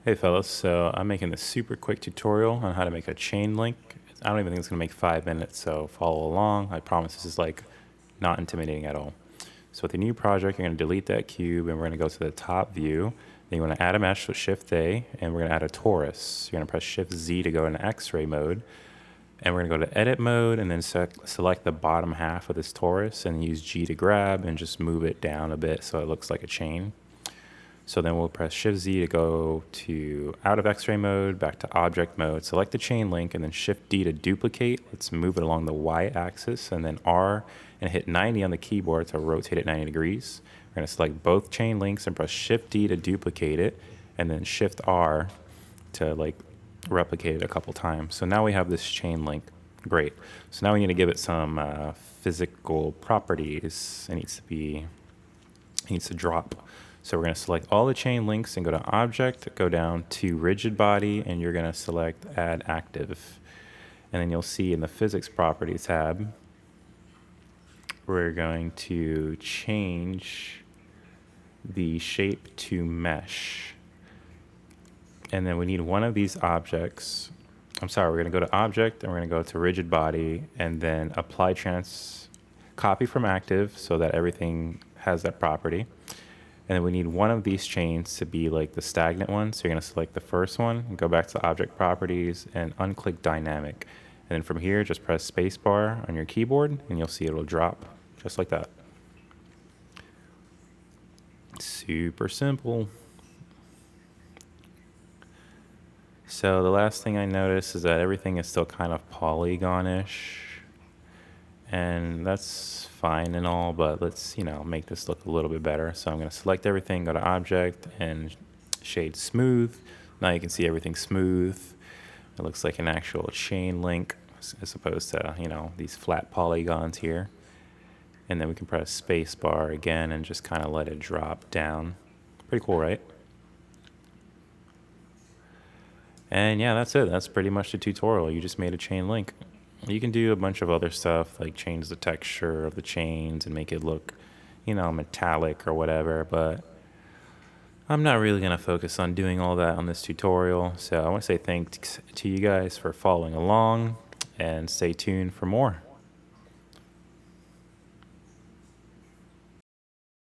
Hey fellas, so I'm making this super quick tutorial on how to make a chain link. I don't even think it's gonna make 5 minutes, so follow along. I promise this is like not intimidating at all. So with the new project, you're gonna delete that cube and we're gonna go to the top view. Then you wanna add a mesh with Shift A and we're gonna add a torus. You're gonna press Shift Z to go into X-ray mode. And we're gonna go to edit mode and then select the bottom half of this torus and use G to grab and just move it down a bit so it looks like a chain. So then we'll press Shift Z to go to out of X-ray mode, back to object mode, select the chain link, and then Shift D to duplicate. Let's move it along the Y axis, and then R, and hit 90 on the keyboard to rotate it 90 degrees. We're gonna select both chain links and press Shift D to duplicate it, and then Shift R to like replicate it a couple times. So now we have this chain link. Great. So now we need to give it some physical properties. It needs to drop. So we're going to select all the chain links and go to Object, go down to Rigid Body, and you're going to select Add Active. And then you'll see in the Physics Properties tab, we're going to change the shape to Mesh. And then we need one of these objects. We're going to go to Object, and we're going to go to Rigid Body, and then Apply Copy from Active so that everything has that property. And then we need one of these chains to be like the stagnant one. So you're going to select the first one and go back to Object Properties and unclick Dynamic. And then from here, just press Spacebar on your keyboard and you'll see it'll drop just like that. Super simple. So the last thing I noticed is that everything is still kind of polygon-ish. And that's fine and all, but let's, make this look a little bit better. So I'm going to select everything, go to Object, and shade Smooth. Now you can see everything smooth. It looks like an actual chain link as opposed to, these flat polygons here. And then we can press Space Bar again and just kind of let it drop down. Pretty cool, right? And yeah, that's it. That's pretty much the tutorial. You just made a chain link. You can do a bunch of other stuff, like change the texture of the chains and make it look, metallic or whatever, but I'm not really going to focus on doing all that on this tutorial. So I want to say thanks to you guys for following along and stay tuned for more.